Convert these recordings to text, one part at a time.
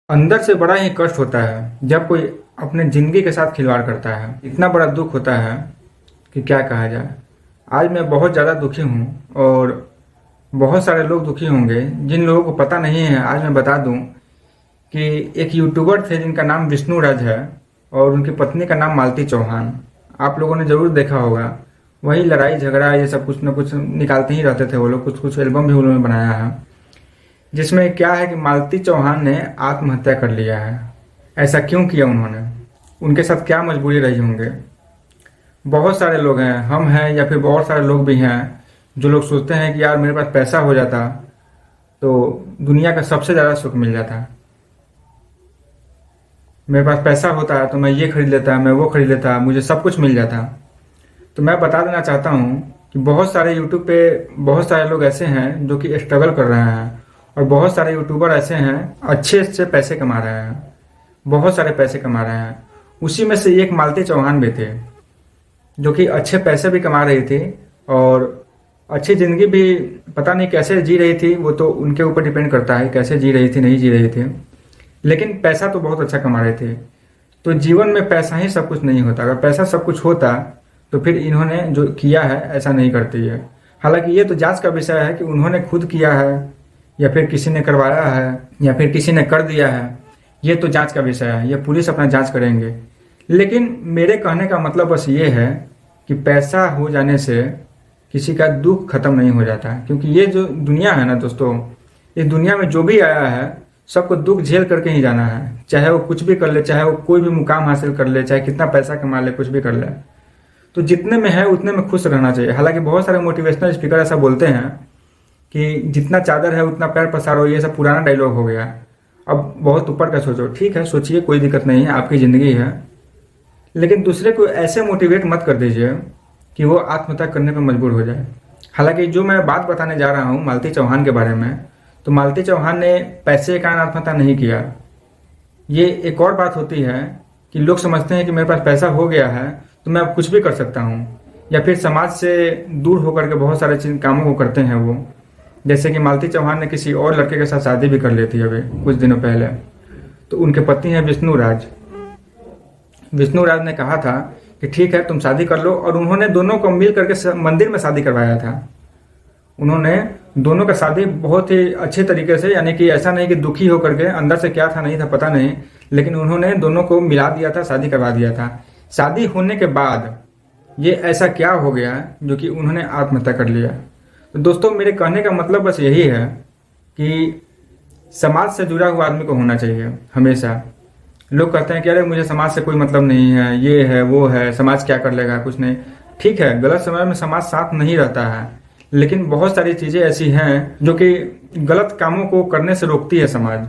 अंदर से बड़ा ही कष्ट होता है जब कोई अपने जिंदगी के साथ खिलवाड़ करता है। इतना बड़ा दुख होता है कि क्या कहा जाए। आज मैं बहुत ज़्यादा दुखी हूँ और बहुत सारे लोग दुखी होंगे। जिन लोगों को पता नहीं है, आज मैं बता दूं कि एक यूट्यूबर थे जिनका नाम विष्णु राज है और उनकी पत्नी का नाम मालती चौहान। आप लोगों ने ज़रूर देखा होगा। वही लड़ाई झगड़ा ये सब कुछ न कुछ निकालते ही रहते थे वो लोग। कुछ कुछ एल्बम भी उन्होंने बनाया है, जिसमें क्या है कि मालती चौहान ने आत्महत्या कर लिया है। ऐसा क्यों किया उन्होंने? उनके साथ क्या मजबूरी रही होंगे? बहुत सारे लोग हैं, हम हैं या फिर बहुत सारे लोग भी हैं जो लोग सोचते हैं कि यार मेरे पास पैसा हो जाता तो दुनिया का सबसे ज़्यादा सुख मिल जाता। मेरे पास पैसा होता है तो मैं ये खरीद लेता, मैं वो खरीद लेता, मुझे सब कुछ मिल जाता। तो मैं बता देना चाहता हूँ कि बहुत सारे यूट्यूब पे बहुत सारे लोग ऐसे हैं जो कि स्ट्रगल कर रहे हैं और बहुत सारे यूट्यूबर ऐसे हैं अच्छे से पैसे कमा रहे हैं, बहुत सारे पैसे कमा रहे हैं। उसी में से एक मालती चौहान भी थे जो कि अच्छे पैसे भी कमा रही थी और अच्छी ज़िंदगी भी पता नहीं कैसे जी रही थी। वो तो उनके ऊपर डिपेंड करता है कैसे जी रही थी, नहीं जी रही थी, लेकिन पैसा तो बहुत अच्छा कमा रहे थे। तो जीवन में पैसा ही सब कुछ नहीं होता। अगर पैसा सब कुछ होता तो फिर इन्होंने जो किया है ऐसा नहीं करती है। हालांकि ये तो जांच का विषय है कि उन्होंने खुद किया है या फिर किसी ने करवाया है या फिर किसी ने कर दिया है। ये तो जांच का विषय है, ये पुलिस अपना जांच करेंगे। लेकिन मेरे कहने का मतलब बस ये है कि पैसा हो जाने से किसी का दुख खत्म नहीं हो जाता है। क्योंकि ये जो दुनिया है ना दोस्तों, इस दुनिया में जो भी आया है सबको दुख झेल करके ही जाना है। चाहे वो कुछ भी कर ले, चाहे वो कोई भी मुकाम हासिल कर ले, चाहे कितना पैसा कमा ले, कुछ भी कर ले, तो जितने में है उतने में खुश रहना चाहिए। हालांकि बहुत सारे मोटिवेशनल स्पीकर ऐसा बोलते हैं कि जितना चादर है उतना पैर पसारो, ये सब पुराना डायलॉग हो गया। अब बहुत ऊपर का सोचो। ठीक है, सोचिए, कोई दिक्कत नहीं है, आपकी ज़िंदगी है, लेकिन दूसरे को ऐसे मोटिवेट मत कर दीजिए कि वो आत्महत्या करने पर मजबूर हो जाए। हालांकि जो मैं बात बताने जा रहा हूँ मालती चौहान के बारे में, तो मालती चौहान ने पैसे के कारण आत्महत्या नहीं किया। ये एक और बात होती है कि लोग समझते हैं कि मेरे पास पैसा हो गया है तो मैं अब कुछ भी कर सकता हूँ, या फिर समाज से दूर होकर के बहुत सारे कामों को करते हैं वो। जैसे कि मालती चौहान ने किसी और लड़के के साथ शादी भी कर ली थी अभी कुछ दिनों पहले। तो उनके पति हैं विष्णु राज। विष्णु राज ने कहा था कि ठीक है तुम शादी कर लो, और उन्होंने दोनों को मिल करके मंदिर में शादी करवाया था। उन्होंने दोनों का शादी बहुत ही अच्छे तरीके से, यानी कि ऐसा नहीं कि दुखी होकर के, अंदर से क्या था नहीं था पता नहीं, लेकिन उन्होंने दोनों को मिला दिया था, शादी करवा दिया था। शादी होने के बाद ये ऐसा क्या हो गया जो कि उन्होंने आत्महत्या कर लिया। तो दोस्तों मेरे कहने का मतलब बस यही है कि समाज से जुड़ा हुआ आदमी को होना चाहिए हमेशा। लोग कहते हैं कि अरे मुझे समाज से कोई मतलब नहीं है, ये है वो है, समाज क्या कर लेगा, कुछ नहीं। ठीक है, गलत समय में समाज साथ नहीं रहता है, लेकिन बहुत सारी चीज़ें ऐसी हैं जो कि गलत कामों को करने से रोकती है समाज।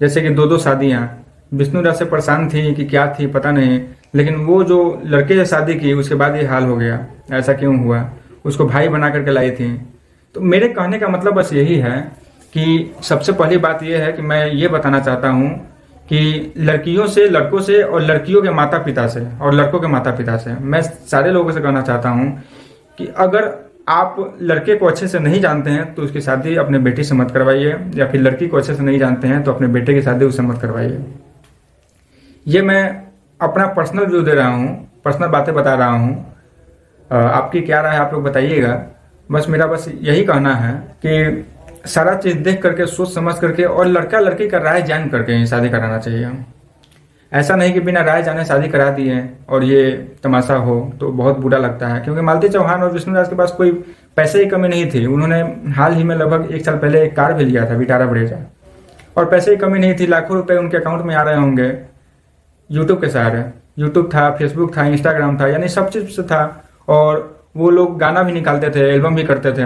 जैसे कि दो दो शादियाँ विष्णु राज से परेशान थी कि क्या थी पता नहीं, लेकिन वो जो लड़के से शादी की उसके बाद ये हाल हो गया। ऐसा क्यों हुआ? उसको भाई बना करके लाई थी। तो मेरे कहने का मतलब बस यही है कि सबसे पहली बात यह है कि मैं ये बताना चाहता हूँ कि लड़कियों से, लड़कों से, और लड़कियों के माता पिता से और लड़कों के माता पिता से मैं सारे लोगों से कहना चाहता हूँ कि अगर आप लड़के को अच्छे से नहीं जानते हैं तो उसकी शादी अपने बेटी से मत करवाइए, या फिर लड़की को अच्छे से नहीं जानते हैं तो अपने बेटे की शादी उससे मत करवाइए। ये मैं अपना पर्सनल व्यू दे रहा हूँ, पर्सनल बातें बता रहा हूँ। आपकी क्या राय है आप लोग बताइएगा। बस मेरा बस यही कहना है कि सारा चीज़ देख करके, सोच समझ करके, और लड़का लड़की का राय जान करके ही शादी कराना चाहिए। ऐसा नहीं कि बिना राय जाने शादी करा दिए और ये तमाशा हो, तो बहुत बुरा लगता है। क्योंकि मालती चौहान और विष्णु राज के पास कोई पैसे की कमी नहीं थी। उन्होंने हाल ही में लगभग 1 साल पहले एक कार भी लिया था, विटारा ब्रेजा, और पैसे की कमी नहीं थी। लाखों रुपए उनके अकाउंट में आ रहे होंगे यूट्यूब के सहारे। यूट्यूब था, फेसबुक था, इंस्टाग्राम था, यानी सब चीज़ से था। और वो लोग गाना भी निकालते थे, एल्बम भी करते थे।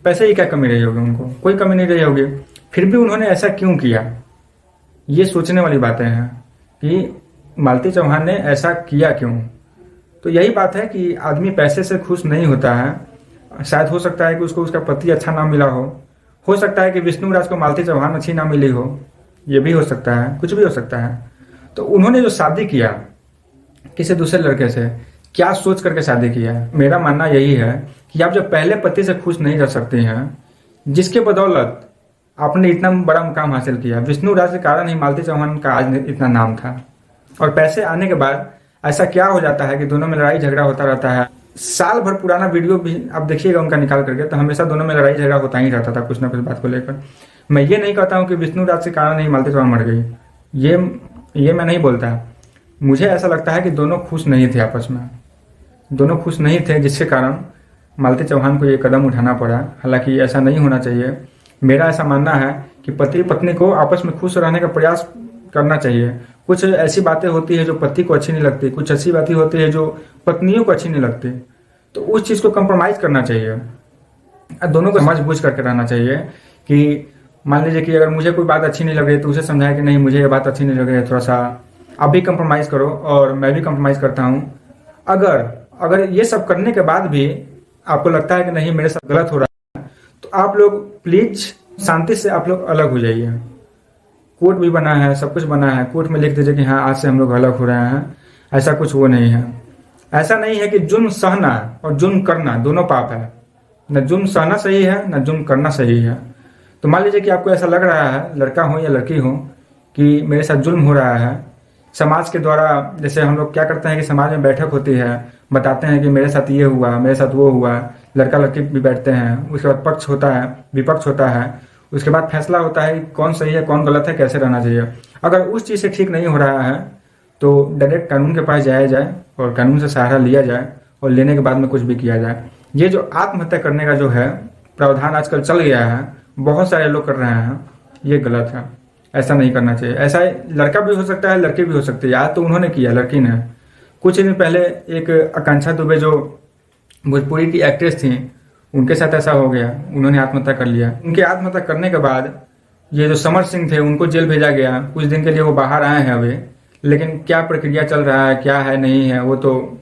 पैसे की क्या कमी रही होगी उनको? कोई कमी नहीं रही होगी। फिर भी उन्होंने ऐसा क्यों किया? ये सोचने वाली बातें हैं कि मालती चौहान ने ऐसा किया क्यों। तो यही बात है कि आदमी पैसे से खुश नहीं होता है। शायद हो सकता है कि उसको उसका पति अच्छा ना मिला हो सकता है कि विष्णु राज को मालती चौहान अच्छी ना मिली हो, ये भी हो सकता है, कुछ भी हो सकता है। तो उन्होंने जो शादी किया किसी दूसरे लड़के से, क्या सोच करके शादी किया है? मेरा मानना यही है कि आप जब पहले पति से खुश नहीं रह सकते हैं, जिसके बदौलत आपने इतना बड़ा मुकाम हासिल किया। विष्णु राज के कारण ही मालती चौहान का आज इतना नाम था। और पैसे आने के बाद ऐसा क्या हो जाता है कि दोनों में लड़ाई झगड़ा होता रहता है। साल भर पुराना वीडियो भी आप देखिएगा उनका निकाल करके, तो हमेशा दोनों में लड़ाई झगड़ा होता ही रहता था कुछ ना कुछ बात को लेकर। मैं ये नहीं कहता हूँ कि विष्णु राज के कारण ही मालती चौहान मर गई, ये मैं नहीं बोलता। मुझे ऐसा लगता है कि दोनों खुश नहीं थे आपस में, दोनों खुश नहीं थे, जिसके कारण मालती चौहान को ये कदम उठाना पड़ा। हालांकि ऐसा नहीं होना चाहिए। मेरा ऐसा मानना है कि पति पत्नी को आपस में खुश रहने का प्रयास करना चाहिए। कुछ ऐसी बातें होती है जो पति को अच्छी नहीं लगती, कुछ ऐसी बातें होती है जो पत्नियों को अच्छी नहीं लगती, तो उस चीज़ को कंप्रोमाइज़ करना चाहिए। दोनों को समझ बूझ करके रहना चाहिए कि मान लीजिए कि अगर मुझे कोई बात अच्छी नहीं लग रही तो उसे समझाए कि नहीं मुझे ये बात अच्छी नहीं लग रही है, थोड़ा सा आप भी कंप्रोमाइज़ करो और मैं भी कंप्रोमाइज़ करता हूँ। अगर ये सब करने के बाद भी आपको लगता है कि नहीं मेरे साथ गलत हो रहा है, तो आप लोग प्लीज शांति से आप लोग अलग हो जाइए। कोर्ट भी बना है, सब कुछ बना है, कोर्ट में लिख दीजिए कि हाँ आज से हम लोग अलग हो रहे हैं। ऐसा कुछ वो नहीं है। ऐसा नहीं है कि जुल्म सहना और जुल्म करना दोनों पाप है। न जुल्म सहना सही है न जुल्म करना सही है। तो मान लीजिए कि आपको ऐसा लग रहा है, लड़का हो या लड़की हो, कि मेरे साथ जुल्म हो रहा है। समाज के द्वारा जैसे हम लोग क्या करते हैं कि समाज में बैठक होती है, बताते हैं कि मेरे साथ ये हुआ, मेरे साथ वो हुआ, लड़का लड़की भी बैठते हैं, उसके बाद पक्ष होता है, विपक्ष होता है, उसके बाद फैसला होता है कि कौन सही है कौन गलत है, कैसे रहना चाहिए। अगर उस चीज़ से ठीक नहीं हो रहा है तो डायरेक्ट कानून के पास जाया जाए और कानून से सहारा लिया जाए और लेने के बाद में कुछ भी किया जाए। ये जो आत्महत्या करने का जो है प्रावधान आजकल चल गया है, बहुत सारे लोग कर रहे हैं, ये गलत है। ऐसा नहीं करना चाहिए। ऐसा लड़का भी हो सकता है, लड़की भी हो सकती है। आज तो उन्होंने किया, लड़की ने। कुछ दिन पहले एक आकांक्षा दुबे जो भोजपुरी की एक्ट्रेस थी, उनके साथ ऐसा हो गया, उन्होंने आत्महत्या कर लिया। उनके आत्महत्या करने के बाद ये जो समर सिंह थे उनको जेल भेजा गया। कुछ दिन के लिए वो बाहर आए हैं अभी, लेकिन क्या प्रक्रिया चल रहा है, क्या है नहीं है, वो तो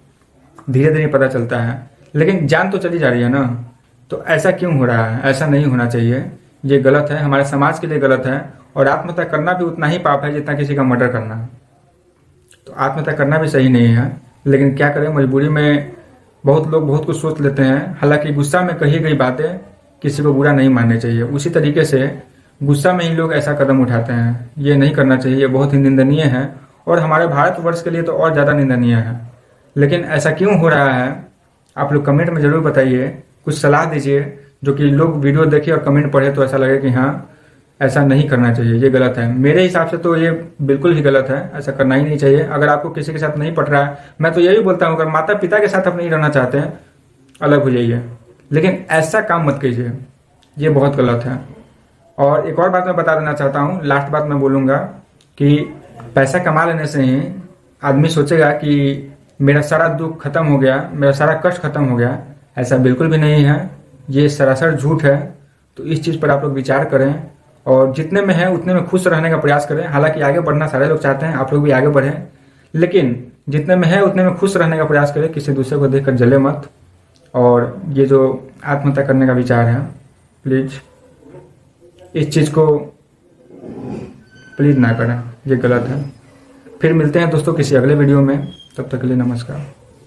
धीरे धीरे पता चलता है। लेकिन जान तो चली जा रही है ना। तो ऐसा क्यों हो रहा है? ऐसा नहीं होना चाहिए। ये गलत है, हमारे समाज के लिए गलत है। और आत्महत्या करना भी उतना ही पाप है जितना किसी का मर्डर करना है। तो आत्महत्या करना भी सही नहीं है, लेकिन क्या करें, मजबूरी में बहुत लोग बहुत कुछ सोच लेते हैं। हालांकि गुस्सा में कही गई बातें किसी को बुरा नहीं माननी चाहिए। उसी तरीके से गुस्सा में ही लोग ऐसा कदम उठाते हैं, ये नहीं करना चाहिए। ये बहुत ही निंदनीय है और हमारे भारतवर्ष के लिए तो और ज़्यादा निंदनीय है। लेकिन ऐसा क्यों हो रहा है, आप लोग कमेंट में ज़रूर बताइए, कुछ सलाह दीजिए, जो कि लोग वीडियो देखें और कमेंट पढ़े तो ऐसा लगे कि हाँ ऐसा नहीं करना चाहिए, ये गलत है। मेरे हिसाब से तो ये बिल्कुल ही गलत है, ऐसा करना ही नहीं चाहिए। अगर आपको किसी के साथ नहीं पट रहा है, मैं तो यही बोलता हूँ अगर माता पिता के साथ आप नहीं रहना चाहते हैं, अलग हो जाइए, लेकिन ऐसा काम मत कीजिए, ये बहुत गलत है। और एक और बात मैं बता देना चाहता हूँ, लास्ट बात मैं बोलूँगा कि पैसा कमा लेने से ही आदमी सोचेगा कि मेरा सारा दुख खत्म हो गया, मेरा सारा कष्ट खत्म हो गया। ऐसा बिल्कुल भी नहीं है, ये सरासर झूठ है। तो इस चीज़ पर आप लोग विचार करें और जितने में है उतने में खुश रहने का प्रयास करें। हालांकि आगे बढ़ना सारे लोग चाहते हैं, आप लोग भी आगे बढ़ें, लेकिन जितने में है उतने में खुश रहने का प्रयास करें। किसी दूसरे को देखकर जले मत। और ये जो आत्महत्या करने का विचार है, प्लीज़ इस चीज़ को प्लीज़ ना करें, ये गलत है। फिर मिलते हैं दोस्तों किसी अगले वीडियो में, तब तक के लिए नमस्कार।